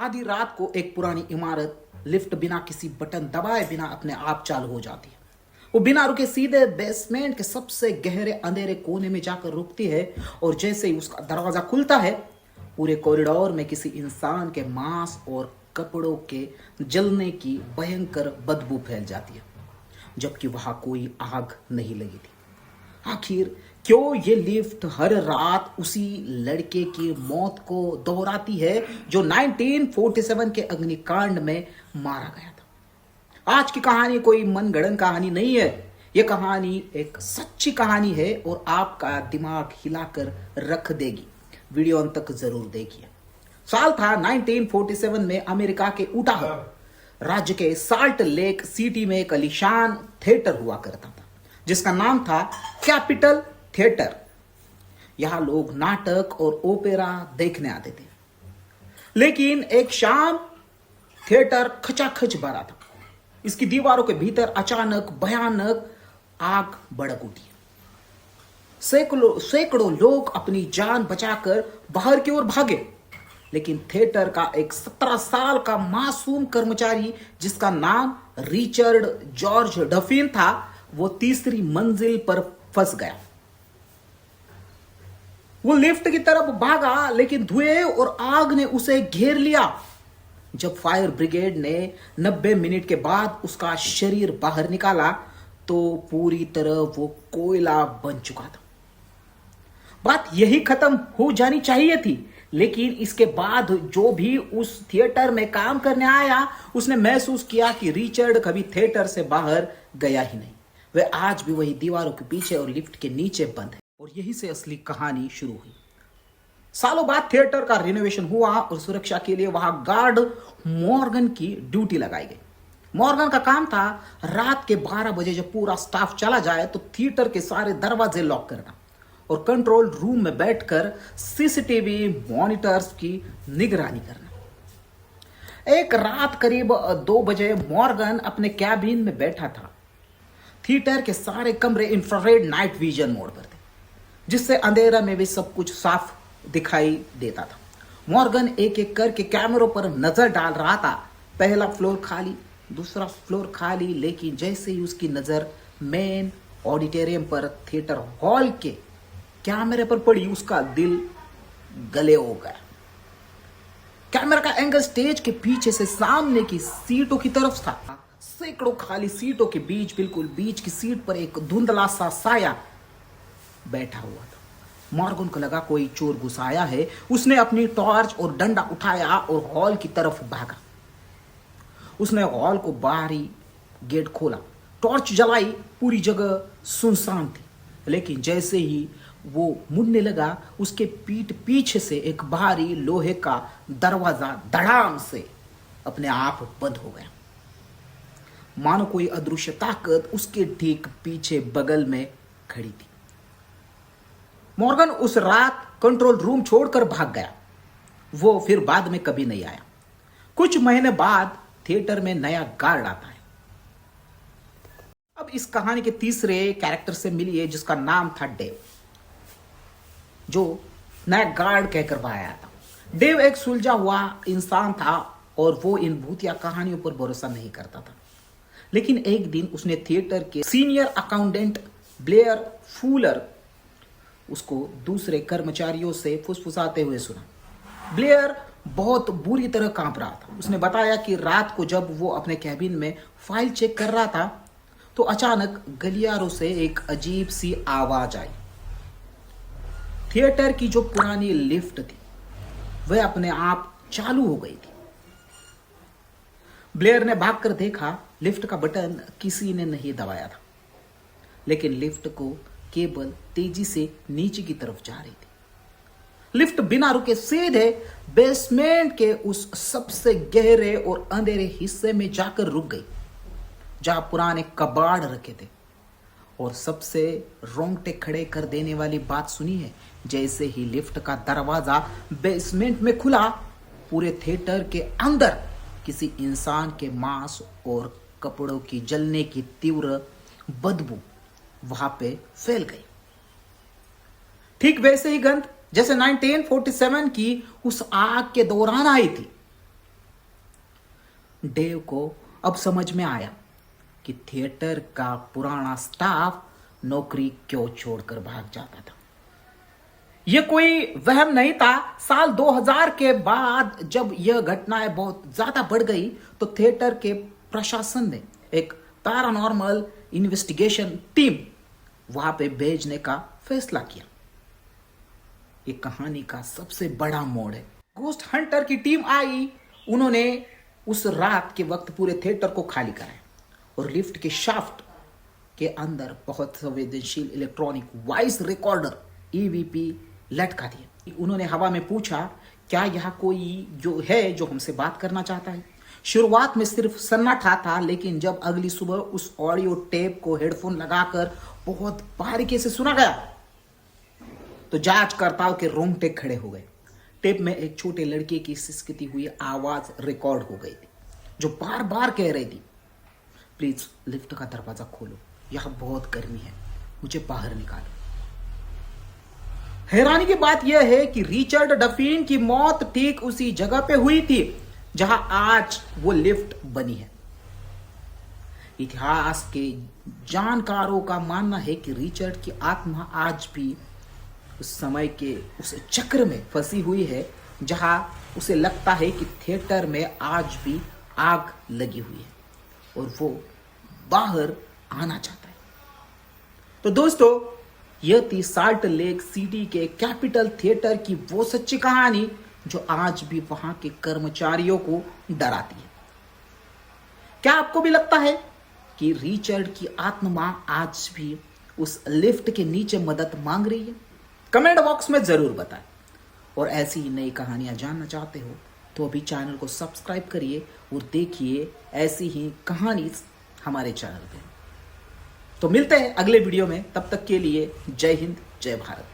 आधी रात को एक पुरानी इमारत लिफ्ट बिना किसी बटन दबाए बिना अपने आप चालू हो जाती है। वो बिना रुके सीधे बेसमेंट के सबसे गहरे अंधेरे कोने में जाकर रुकती है और जैसे ही उसका दरवाजा खुलता है पूरे कॉरिडोर में किसी इंसान के मांस और कपड़ों के जलने की भयंकर बदबू फैल जाती है, जबकि वहां कोई आग नहीं लगी थी। आखिर क्यों ये लिफ्ट हर रात उसी लड़के की मौत को दोहराती है जो 1947 के अग्निकांड में मारा गया था। आज की कहानी कोई मनगढ़ंत कहानी नहीं है, यह कहानी एक सच्ची कहानी है और आपका दिमाग हिलाकर रख देगी। वीडियो अंत तक जरूर देखिए। साल था 1947 में अमेरिका के उटाह राज्य के साल्ट लेक सिटी में एक आलीशान थिएटर हुआ करता था जिसका नाम था कैपिटल थिएटर। यहां लोग नाटक और ओपेरा देखने आते थे, लेकिन एक शाम थिएटर खचाखच भरा था। इसकी दीवारों के भीतर अचानक भयानक आग भड़क उठी। सैकड़ों लोग अपनी जान बचाकर बाहर की ओर भागे, लेकिन थिएटर का एक 17 साल का मासूम कर्मचारी जिसका नाम रिचर्ड जॉर्ज डफिन था, वो तीसरी मंजिल पर फंस गया। वो लिफ्ट की तरफ भागा, लेकिन धुएं और आग ने उसे घेर लिया। जब फायर ब्रिगेड ने 90 मिनट के बाद उसका शरीर बाहर निकाला तो पूरी तरह वो कोयला बन चुका था। बात यही खत्म हो जानी चाहिए थी, लेकिन इसके बाद जो भी उस थिएटर में काम करने आया उसने महसूस किया कि रिचर्ड कभी थिएटर से बाहर गया ही नहीं। वह आज भी वही दीवारों के पीछे और लिफ्ट के नीचे बंद है। और यही से असली कहानी शुरू हुई। सालों बाद थिएटर का रिनोवेशन हुआ और सुरक्षा के लिए वहां गार्ड मॉर्गन की ड्यूटी लगाई गई। मॉर्गन का काम था रात के 12 बजे जब पूरा स्टाफ चला जाए तो थिएटर के सारे दरवाजे लॉक करना और कंट्रोल रूम में बैठकर सीसीटीवी मॉनिटर्स की निगरानी करना। एक रात करीब 2 बजे मॉर्गन अपने कैबिन में बैठा था। थिएटर के सारे कमरे इंफ्रारेड नाइट विजन मोड पर थे, जिससे अंधेरा में भी सब कुछ साफ दिखाई देता था। मॉर्गन एक एक करके कैमरों पर नजर डाल रहा था। पहला फ्लोर खाली, दूसरा फ्लोर खाली, लेकिन जैसे ही उसकी नजर मेन ऑडिटोरियम पर थिएटर हॉल के कैमरे पर पड़ी उसका दिल गले हो गया। कैमरा का एंगल स्टेज के पीछे से सामने की सीटों की तरफ था। सैकड़ों खाली सीटों के बीच, बिल्कुल बीच की सीट पर एक धुंधला सा साया बैठा हुआ था। मॉर्गन को लगा कोई चोर घुस आया है। उसने अपनी टॉर्च और डंडा उठाया और हॉल की तरफ भागा। उसने हॉल को बाहरी गेट खोला, टॉर्च जलाई। पूरी जगह सुनसान थी, लेकिन जैसे ही वो मुड़ने लगा उसके पीठ पीछे से एक भारी लोहे का दरवाजा धड़ाम से अपने आप बंद हो गया, मानो कोई अदृश्य ताकत उसके ठीक पीछे बगल में खड़ी थी। मॉर्गन उस रात कंट्रोल रूम छोड़कर भाग गया। वो फिर बाद में कभी नहीं आया। कुछ महीने बाद थिएटर में नया गार्ड आता है। अब इस कहानी के तीसरे कैरेक्टर से मिलिए जिसका नाम था डेव, जो नया गार्ड कहकर आया था। डेव एक सुलझा हुआ इंसान था और वो इन भूतिया कहानियों पर भरोसा नहीं करता था। लेकिन एक दिन उसने थिएटर के सीनियर अकाउंटेंट ब्लेयर फूलर उसको दूसरे कर्मचारियों से फुसफुसाते हुए सुना। ब्लेयर बहुत बुरी तरह कांप रहा था। उसने बताया कि रात को जब वो अपने कैबिन में फाइल चेक कर रहा था तो अचानक गलियारों से एक अजीब सी आवाज आई। थिएटर की जो पुरानी लिफ्ट थी वह अपने आप चालू हो गई थी। ब्लेयर ने भागकर देखा, लिफ्ट का बटन किसी ने नहीं दबाया था, लेकिन लिफ्ट को केबल तेजी से नीचे की तरफ जा रही थी। लिफ्ट बिना रुके सीधे बेसमेंट के उस सबसे गहरे और अंधेरे हिस्से में जाकर रुक गई, जहां पुराने कबाड़ रखे थे। और सबसे रोंगटे खड़े कर देने वाली बात सुनी है, जैसे ही लिफ्ट का दरवाजा बेसमेंट में खुला, पूरे थिएटर के अंदर किसी इंसान के मांस और कपड़ों की जलने की तीव्र बदबू वहां पे फैल गई। ठीक वैसे ही गंध जैसे 1947 की उस आग के दौरान आई थी। डेव को अब समझ में आया कि थिएटर का पुराना स्टाफ नौकरी क्यों छोड़कर भाग जाता था। यह कोई वहम नहीं था। साल 2000 के बाद जब यह घटनाएं बहुत ज्यादा बढ़ गई तो थिएटर के प्रशासन ने एक पैरानॉर्मल इन्वेस्टिगेशन टीम वहां पे भेजने का फैसला किया। ये कहानी का सबसे बड़ा मोड़ है। घोस्ट हंटर की टीम आई। उन्होंने उस रात के वक्त पूरे थिएटर को खाली कराया और लिफ्ट के शाफ्ट के अंदर बहुत संवेदनशील इलेक्ट्रॉनिक वॉइस रिकॉर्डर ईवीपी लटका दिया। उन्होंने हवा में पूछा, क्या यहाँ कोई जो हमसे बात करना चाहता है? शुरुआत में सिर्फ सन्नाटा था, लेकिन जब अगली सुबह उस ऑडियो टेप को हेडफोन लगाकर बहुत बारीकी से सुना गया तो जांचकर्ताओं के रोंगटे खड़े हो गए। टेप में एक छोटे लड़के की सिसकती हुई आवाज रिकॉर्ड हो गई थी, जो बार बार कह रही थी, प्लीज लिफ्ट का दरवाजा खोलो, यहां बहुत गर्मी है, मुझे बाहर निकालो। हैरानी की बात यह है कि रिचर्ड डफिन की मौत ठीक उसी जगह पे हुई थी जहां आज वो लिफ्ट बनी है। इतिहास के जानकारों का मानना है कि रिचर्ड की आत्मा आज भी उस समय के उस चक्र में फंसी हुई है जहां उसे लगता है कि थिएटर में आज भी आग लगी हुई है और वो बाहर आना चाहता है। तो दोस्तों, यह थी साल्ट लेक सिटी के कैपिटल थिएटर की वो सच्ची कहानी जो आज भी वहां के कर्मचारियों को डराती है। क्या आपको भी लगता है कि रिचर्ड की आत्मा आज भी उस लिफ्ट के नीचे मदद मांग रही है? कमेंट बॉक्स में जरूर बताएं। और ऐसी ही नई कहानियां जानना चाहते हो तो अभी चैनल को सब्सक्राइब करिए और देखिए ऐसी ही कहानी हमारे चैनल पे। तो मिलते हैं अगले वीडियो में, तब तक के लिए जय हिंद, जय भारत।